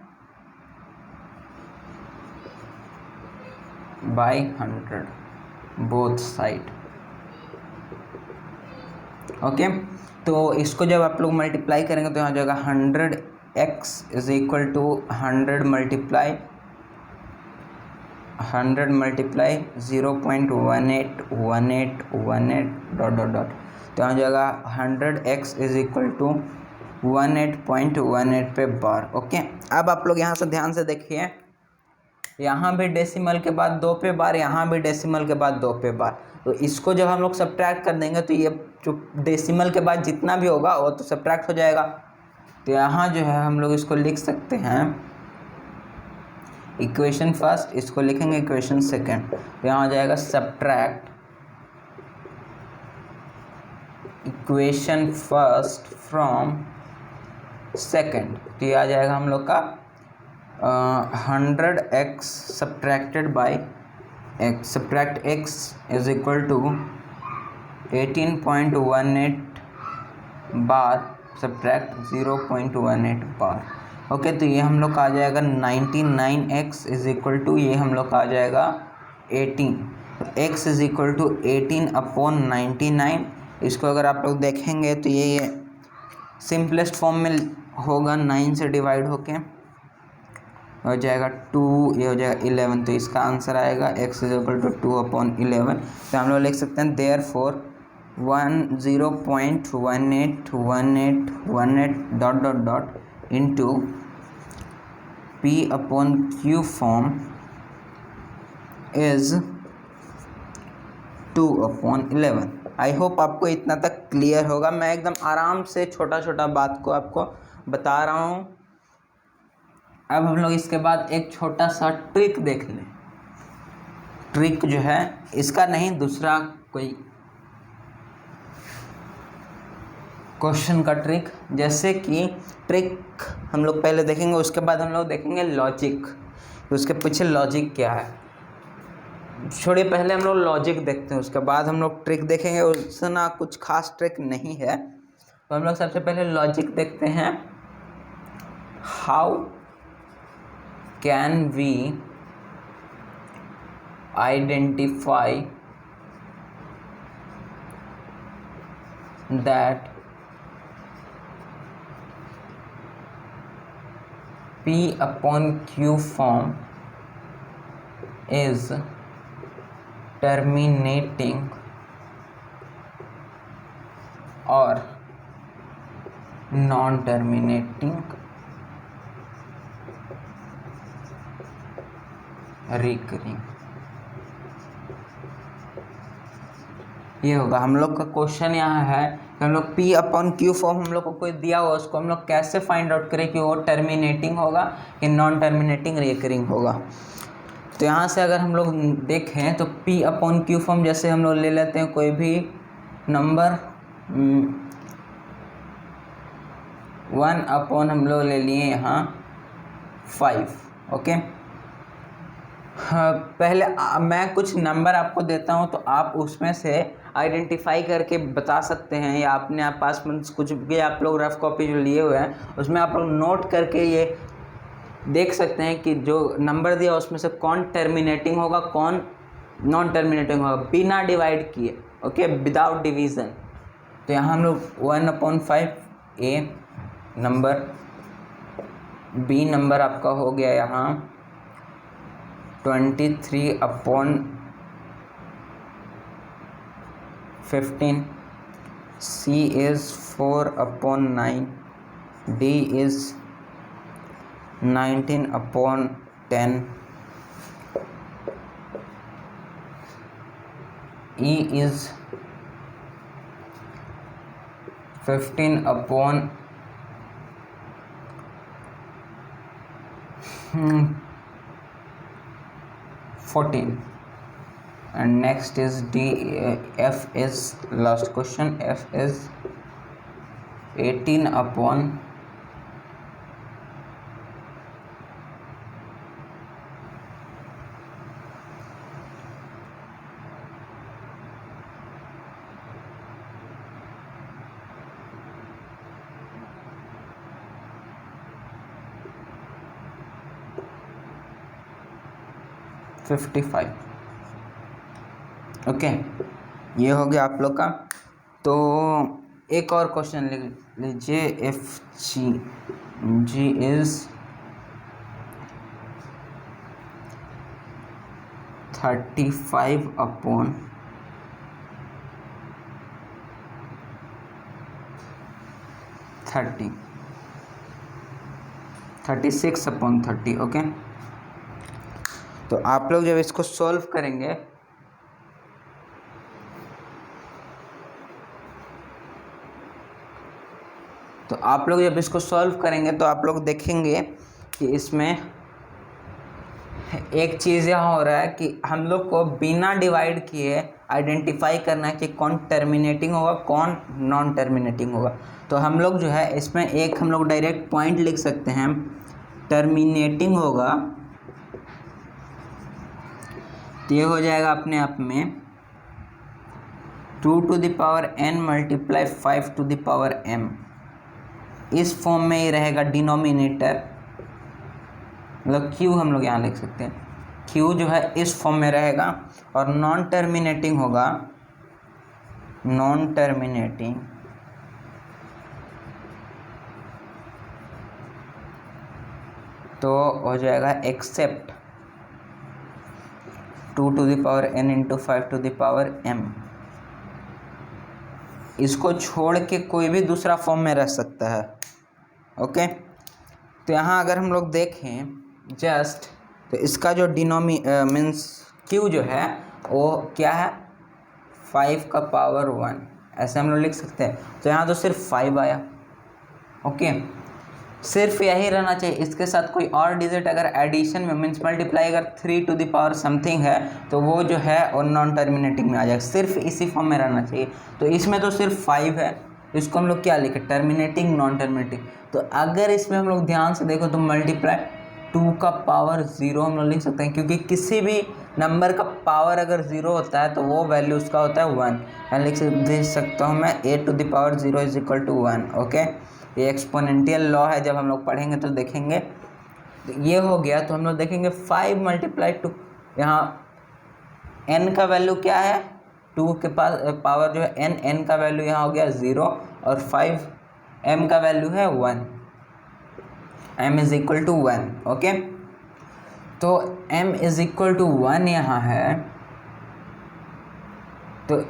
बाय 100 बोथ साइड। ओके, तो इसको जब आप लोग मल्टीप्लाई करेंगे तो यहाँ जाएगा 100x is equal to 100 multiply 0.181818 dot dot dot, तो यहाँ जाएगा 100x इज इक्वल टू 18.18 पे बार। ओके, अब आप लोग यहाँ से ध्यान से देखिए, यहाँ भी डेसिमल के बाद 2 पे बार, यहाँ भी डेसिमल के बाद 2 पे बार, तो इसको जब हम लोग सब्ट्रैक्ट कर देंगे तो ये जो डेसिमल के बाद जितना भी होगा वो तो सब्ट्रैक्ट हो जाएगा। तो यहाँ जो है हम लोग इसको लिख सकते हैं इक्वेशन फर्स्ट, इसको लिखेंगे इक्वेशन सेकंड। तो यहाँ हो जाएगा subtract equation first from second, तो ये आ जाएगा हम लोग का 100x subtracted by x, subtract x is equal to 18.18 bar subtract 0.18 bar. Okay, तो ये हम लोग का आ जाएगा 99x इज इक्वल टू, ये हम लोग का आ जाएगा 18, तो x इज इक्वल टू 18/99। इसको अगर आप लोग देखेंगे तो ये सिंपलेस्ट फॉर्म में होगा, 9 से डिवाइड होके हो जाएगा 2, ये हो जाएगा 11, तो इसका आंसर आएगा x इज इक्वल टू 2/11। तो हम लोग लिख सकते हैं therefore 0.181818 dot dot dot into p/q form is 2/11। I hope आपको इतना तक क्लियर होगा। मैं एकदम आराम से छोटा छोटा बात को आपको बता रहा हूँ। अब हम लोग इसके बाद एक छोटा सा ट्रिक देख लें। ट्रिक जो है इसका नहीं, दूसरा कोई क्वेश्चन का ट्रिक, जैसे कि ट्रिक हम लोग पहले देखेंगे, उसके बाद हम लोग देखेंगे लॉजिक, उसके पीछे लॉजिक क्या है। छोड़िए, पहले हम लोग लॉजिक देखते हैं, उसके बाद हम लोग ट्रिक देखेंगे। उससे ना कुछ खास ट्रिक नहीं है, तो हम लोग सबसे पहले लॉजिक देखते हैं। How can we identify that P/Q form is terminating or non-terminating recurring. ये होगा हम लोग का क्वेश्चन। यहाँ है कि हम लोग P/Q फॉर्म हम लोग को कोई दिया हुआ, उसको हम लोग कैसे फाइंड आउट करें कि वो टर्मिनेटिंग होगा कि नॉन टर्मिनेटिंग रिकरिंग होगा। तो यहाँ से अगर हम लोग देखें तो P/Q फॉर्म जैसे हम लोग ले लेते हैं कोई भी नंबर 1/ हम लोग ले लिए यहाँ 5। ओके, हाँ, पहले मैं कुछ नंबर आपको देता हूँ, तो आप उसमें से आइडेंटिफाई करके बता सकते हैं, या अपने आप पास में कुछ भी आप लोग रफ कॉपी जो लिए हुए हैं उसमें आप लोग नोट करके ये देख सकते हैं कि जो नंबर दिया उसमें से कौन टर्मिनेटिंग होगा, कौन नॉन टर्मिनेटिंग होगा, बिना डिवाइड किए। Okay, without division. तो यहाँ हम लोग 1/5 ए नंबर, बी नंबर आपका हो गया यहाँ 23/15, C is 4/9, D is 19/10, E is 15/14, and next is D. F is last question. F is 18 upon 55। Okay, ये हो गया आप लोग का। तो एक और क्वेश्चन लिख लीजिए, F G is 35 upon 30, 36 upon 30। Okay, तो आप लोग जब इसको सॉल्व करेंगे तो आप लोग देखेंगे कि इसमें एक चीज़ यहाँ हो रहा है कि हम लोग को बिना डिवाइड किए आइडेंटिफाई करना है कि कौन टर्मिनेटिंग होगा कौन नॉन टर्मिनेटिंग होगा। तो हम लोग जो है इसमें एक हम लोग डायरेक्ट पॉइंट लिख सकते हैं, टर्मिनेटिंग होगा तो ये हो जाएगा अपने आप में 2 to the power n multiply 5 to the power m। इस फॉर्म में ये रहेगा डिनोमिनेटर, मतलब q हम लोग यहाँ लिख सकते हैं, q जो है इस फॉर्म में रहेगा। और नॉन टर्मिनेटिंग होगा, नॉन टर्मिनेटिंग तो हो जाएगा except 2 to the power n into 5 to the power m। इसको छोड़ के कोई भी दूसरा फॉर्म में रह सकता है। ओके, तो यहाँ अगर हम लोग देखें जस्ट, तो इसका जो मीन्स q जो है वो क्या है, 5 का पावर 1, ऐसे हम लोग लिख सकते हैं। तो यहाँ तो सिर्फ 5 आया। ओके, सिर्फ यही रहना चाहिए, इसके साथ कोई और डिजिट अगर एडिशन में मीन्स मल्टीप्लाई अगर 3 to the power समथिंग है तो वो जो है और नॉन टर्मिनेटिंग में आ जाएगा, सिर्फ इसी फॉर्म में रहना चाहिए। तो इसमें तो सिर्फ 5 है, इसको हम लोग क्या लिखे, टर्मिनेटिंग नॉन टर्मिनेटिंग। तो अगर इसमें हम लोग ध्यान से देखो तो मल्टीप्लाई 2 का पावर 0 हम लोग लिख सकते हैं, क्योंकि किसी भी नंबर का पावर अगर 0 होता है तो वो वैल्यू उसका होता है 1। यहाँ लिख सकता हूँ मैं a to the power 0 is equal to 1। Okay, ये एक्सपोनेंशियल लॉ है, जब हम लोग पढ़ेंगे तो देखेंगे। तो ये हो गया, तो हम लोग देखेंगे 5 मल्टीप्लाई 2, यहाँ n का वैल्यू क्या है, 2 के पास पावर जो है n का वैल्यू यहाँ हो गया 0 और 5 m का वैल्यू है 1, m is equal to 1। Okay, तो m इज इक्वल टू 1 यहाँ है। तो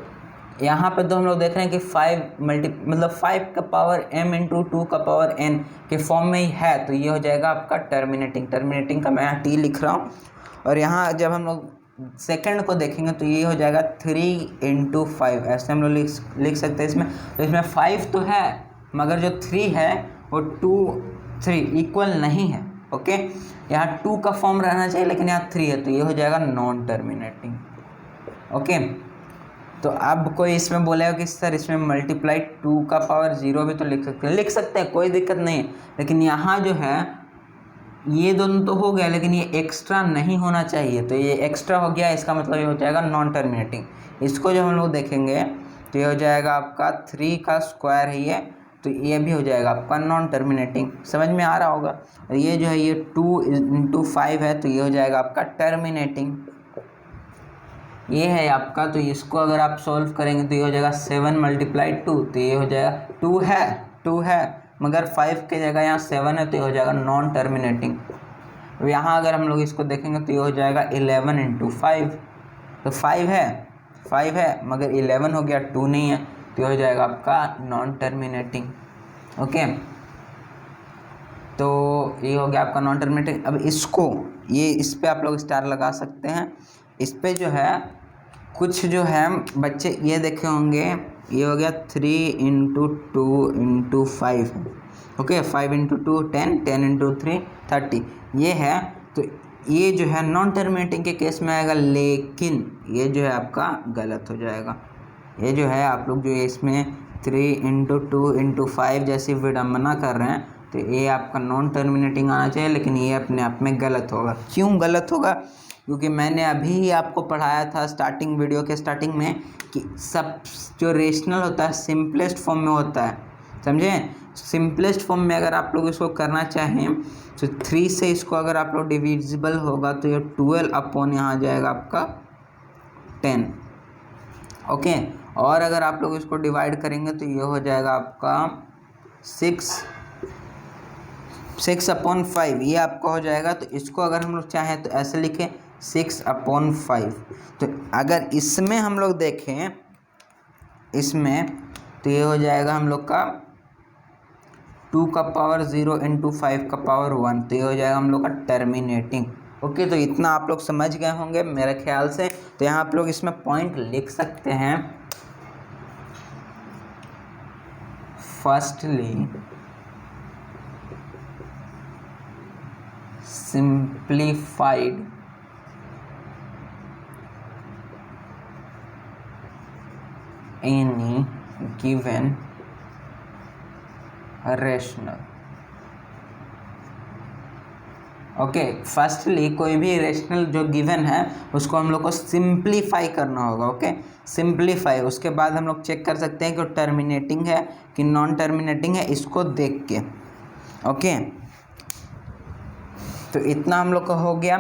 यहाँ पे तो हम लोग देख रहे हैं कि 5 मतलब 5 का पावर m इंटू 2 का पावर n के फॉर्म में ही है। तो ये हो जाएगा आपका टर्मिनेटिंग का मैं यहाँ t लिख रहा हूँ। और यहाँ जब हम लोग सेकंड को देखेंगे तो ये हो जाएगा 3 इंटू 5, ऐसे हम लोग लिख सकते हैं इसमें। तो इसमें 5 तो है मगर जो 3 है वो 3 इक्वल नहीं है। ओके, यहाँ 2 का फॉर्म रहना चाहिए लेकिन यहाँ 3 है, तो ये हो जाएगा नॉन टर्मिनेटिंग। ओके, तो अब कोई इसमें बोलेगा कि सर इसमें मल्टीप्लाई 2 का पावर 0 भी तो लिख सकते हैं, कोई दिक्कत नहीं है। लेकिन यहाँ जो है ये दोनों तो हो गया लेकिन ये एक्स्ट्रा नहीं होना चाहिए, तो ये एक्स्ट्रा हो गया, इसका मतलब ये हो जाएगा नॉन टर्मिनेटिंग। इसको जब हम लोग देखेंगे तो ये हो जाएगा आपका 3 का स्क्वायर है ये, तो ये भी हो जाएगा आपका नॉन टर्मिनेटिंग। समझ में आ रहा होगा। और ये जो है ये 2 इंटू 5 है, तो ये हो जाएगा आपका टर्मिनेटिंग। ये है आपका, तो इसको अगर आप सॉल्व करेंगे तो ये हो जाएगा 7 मल्टीप्लाई 2, तो ये हो जाएगा 2 है मगर 5 की जगह यहाँ 7 है, तो ये हो जाएगा नॉन टर्मिनेटिंग। यहाँ अगर हम लोग इसको देखेंगे तो ये हो जाएगा 11 इंटू 5, तो 5 है मगर 11 हो गया, 2 नहीं है, तो ये हो जाएगा आपका नॉन टर्मिनेटिंग। ओके, तो ये हो गया आपका नॉन टर्मिनेटिंग। अब इसको इस पे आप लोग स्टार लगा सकते हैं। इस पे जो है कुछ जो है बच्चे ये देखे होंगे, ये हो गया 3 इंटू 2 इंटू 5 है। ओके, 5 इंटू 2 10, 10 इंटू 3 30 ये है। तो ये जो है नॉन टर्मिनेटिंग के केस में आएगा, लेकिन ये जो है आपका गलत हो जाएगा। ये जो है आप लोग जो इसमें 3 × 2 × 5 जैसी विडम्बना कर रहे हैं, तो ये आपका नॉन टर्मिनेटिंग आना चाहिए, लेकिन ये अपने आप में गलत होगा। क्यों गलत होगा? क्योंकि मैंने अभी ही आपको पढ़ाया था स्टार्टिंग वीडियो के स्टार्टिंग में कि सब जो रेशनल होता है सिंपलेस्ट फॉर्म में होता है, समझे? सिंपलेस्ट फॉर्म में अगर आप लोग इसको करना चाहें तो 3 से इसको अगर आप लोग डिविजिबल होगा तो ये 12 अपॉन यहाँ आ जाएगा आपका 10, ओके। और अगर आप लोग इसको डिवाइड करेंगे तो ये हो जाएगा आपका 6/5, ये आपका हो जाएगा। तो इसको अगर हम लोग चाहें तो ऐसे लिखें 6/5। तो अगर इसमें हम लोग देखें इसमें, तो ये हो जाएगा हम लोग का 2 का पावर 0 × 5 का पावर 1, तो ये हो जाएगा हम लोग का टर्मिनेटिंग, ओके। तो इतना आप लोग समझ गए होंगे मेरे ख्याल से। तो यहाँ आप लोग इसमें पॉइंट लिख सकते हैं। Firstly simplified any given rational, okay. Firstly कोई भी रेशनल जो गिवन है उसको हम लोग को सिंप्लीफाई करना होगा, ओके। सिंप्लीफाई, उसके बाद हम लोग चेक कर सकते हैं कि वो टर्मिनेटिंग है कि नॉन टर्मिनेटिंग है, इसको देख के, ओके। तो इतना हम लोग का हो गया।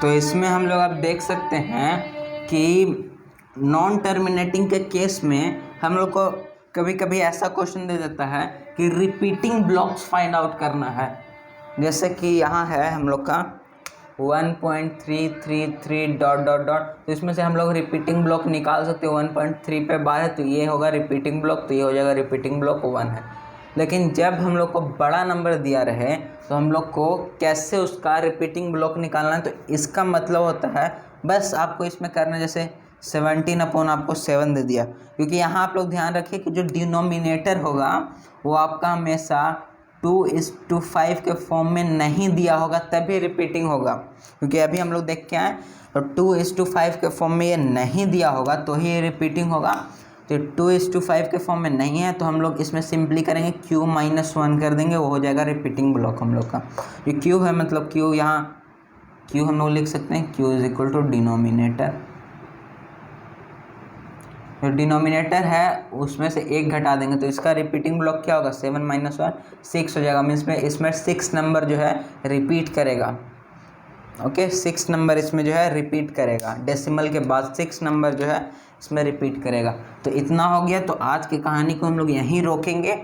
तो इसमें हम लोग अब देख सकते हैं कि नॉन टर्मिनेटिंग के केस में हम लोग को कभी कभी ऐसा क्वेश्चन दे देता है कि रिपीटिंग ब्लॉक्स फाइंड आउट करना है। जैसे कि यहाँ है हम लोग का 1.333 ... तो इसमें से हम लोग रिपीटिंग ब्लॉक निकाल सकते हैं। 1.3 पे बार है तो ये होगा रिपीटिंग ब्लॉक, तो ये हो जाएगा रिपीटिंग ब्लॉक 1 है। लेकिन जब हम लोग को बड़ा नंबर दिया रहे तो हम लोग को कैसे उसका रिपीटिंग ब्लॉक निकालना है, तो इसका मतलब होता है बस आपको इसमें करना, जैसे 17 आपको 7 दे दिया, क्योंकि यहाँ आप लोग ध्यान रखिए कि जो डिनोमिनेटर होगा वो आपका हमेशा 2:5 के फॉर्म में नहीं दिया होगा, तभी रिपीटिंग होगा। क्योंकि अभी हम लोग देख के आए तो 2:5 के फॉर्म में ये नहीं दिया होगा तो ही ये रिपीटिंग होगा। तो 2:5 के फॉर्म में नहीं है तो हम लोग इसमें सिंपली करेंगे Q-1 कर देंगे, वो हो जाएगा रिपीटिंग ब्लॉक हम लोग का। ये Q है, मतलब Q यहाँ Q हम लोग लिख सकते हैं Q = डिनोमिनेटर। जो डिनोमिनेटर है उसमें से 1 घटा देंगे तो इसका रिपीटिंग ब्लॉक क्या होगा, 7 - 1 6 हो जाएगा। मीन्स में इसमें 6 नंबर जो है रिपीट करेगा, ओके। 6 नंबर इसमें जो है रिपीट करेगा, डेसिमल के बाद 6 नंबर जो है इसमें रिपीट करेगा। तो इतना हो गया। तो आज की कहानी को हम लोग यहीं रोकेंगे।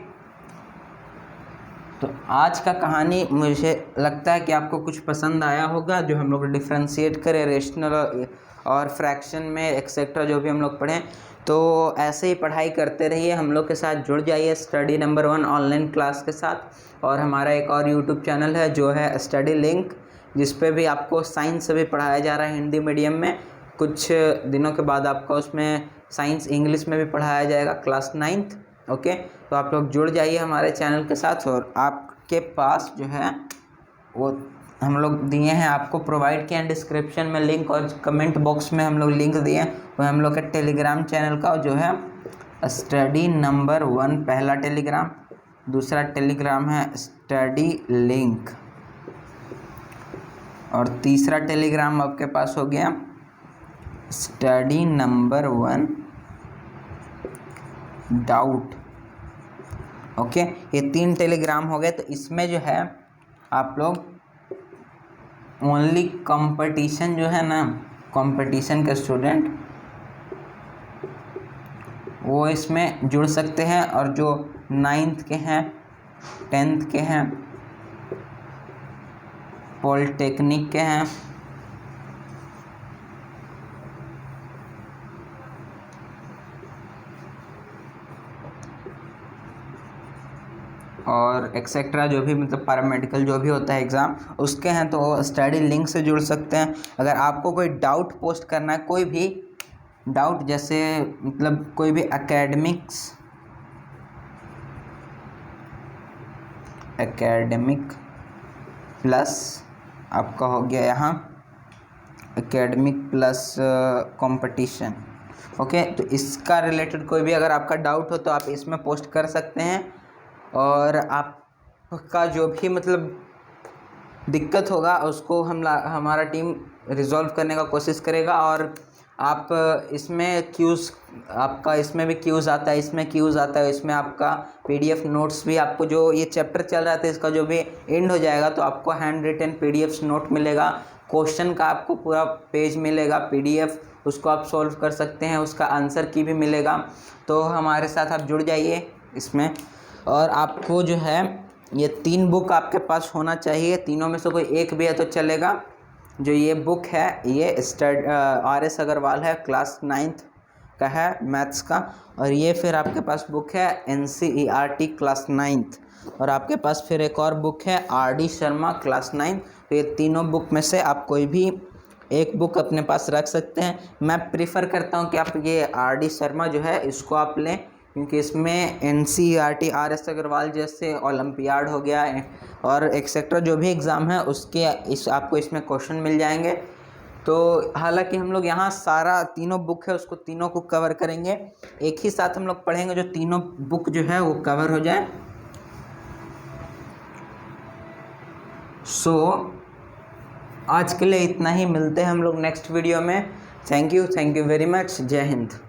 तो आज का कहानी मुझे लगता है कि आपको कुछ पसंद आया होगा, जो हम लोग डिफ्रेंशिएट करें रेशनल और फ्रैक्शन में एक्सेट्रा जो भी हम लोग पढ़ें। तो ऐसे ही पढ़ाई करते रहिए, हम लोग के साथ जुड़ जाइए स्टडी नंबर 1 ऑनलाइन क्लास के साथ। और हमारा एक और यूट्यूब चैनल है जो है स्टडी लिंक, जिस पे भी आपको साइंस से भी पढ़ाया जा रहा है हिंदी मीडियम में। कुछ दिनों के बाद आपका उसमें साइंस इंग्लिश में भी पढ़ाया जाएगा क्लास 9th, ओके। तो आप लोग जुड़ जाइए हमारे चैनल के साथ। और आपके पास जो है वो हम लोग दिए हैं, आपको प्रोवाइड किए हैं डिस्क्रिप्शन में लिंक, और कमेंट बॉक्स में हम लोग लिंक दिए हैं। वो हम लोग के टेलीग्राम चैनल का जो है स्टडी नंबर 1 पहला टेलीग्राम, दूसरा टेलीग्राम है स्टडी लिंक, और तीसरा टेलीग्राम आपके पास हो गया स्टडी नंबर 1 डाउट, ओके। ये 3 टेलीग्राम हो गए। तो इसमें जो है आप लोग ओनली कंपटीशन जो है ना, कंपटीशन के स्टूडेंट वो इसमें जुड़ सकते हैं, और जो 9th के हैं, 10th के हैं, पॉलिटेक्निक के हैं, और एक्सेट्रा जो भी मतलब पैरामेडिकल जो भी होता है एग्ज़ाम उसके हैं, तो वो स्टडी लिंक से जुड़ सकते हैं। अगर आपको कोई डाउट पोस्ट करना है, कोई भी डाउट, जैसे मतलब कोई भी एकेडमिक प्लस आपका हो गया यहाँ एकेडमिक प्लस कंपटीशन। ओके, तो इसका रिलेटेड कोई भी अगर आपका डाउट हो तो आप इसमें पोस्ट कर सकते हैं, और आपका जो भी मतलब दिक्कत होगा उसको हमारा टीम रिजॉल्व करने का कोशिश करेगा। और आप इसमें क्यूज़, आपका इसमें भी क्यूज़ आता है, इसमें क्यूज़ आता है, इसमें आपका पीडीएफ नोट्स भी, आपको जो ये चैप्टर चल रहा था इसका जो भी एंड हो जाएगा तो आपको हैंड रिटन पीडीएफ नोट मिलेगा, क्वेश्चन का आपको पूरा पेज मिलेगा पीडीएफ, उसको आप सॉल्व कर सकते हैं, उसका आंसर की भी मिलेगा। तो हमारे साथ आप जुड़ जाइए इसमें। और आपको जो है ये 3 बुक आपके पास होना चाहिए, तीनों में से कोई एक भी है तो चलेगा। जो ये बुक है ये RS अग्रवाल है, क्लास 9th का है मैथ्स का, और ये फिर आपके पास बुक है NCERT क्लास 9th, और आपके पास फिर एक और बुक है RD शर्मा क्लास 9। तो ये तीनों बुक में से आप कोई भी एक बुक अपने पास रख सकते हैं। मैं प्रीफर करता हूँ कि आप ये RD शर्मा जो है इसको आप लें, क्योंकि इसमें NCERT RS अग्रवाल जैसे ओलंपियाड हो गया है और एक्सेट्रा जो भी एग्ज़ाम है उसके आपको इसमें क्वेश्चन मिल जाएंगे। तो हालांकि हम लोग यहाँ सारा तीनों बुक है उसको तीनों को कवर करेंगे, एक ही साथ हम लोग पढ़ेंगे जो तीनों बुक जो है वो कवर हो जाए। सो आज के लिए इतना ही, मिलते हैं हम लोग नेक्स्ट वीडियो में। थैंक यू वेरी मच, जय हिंद।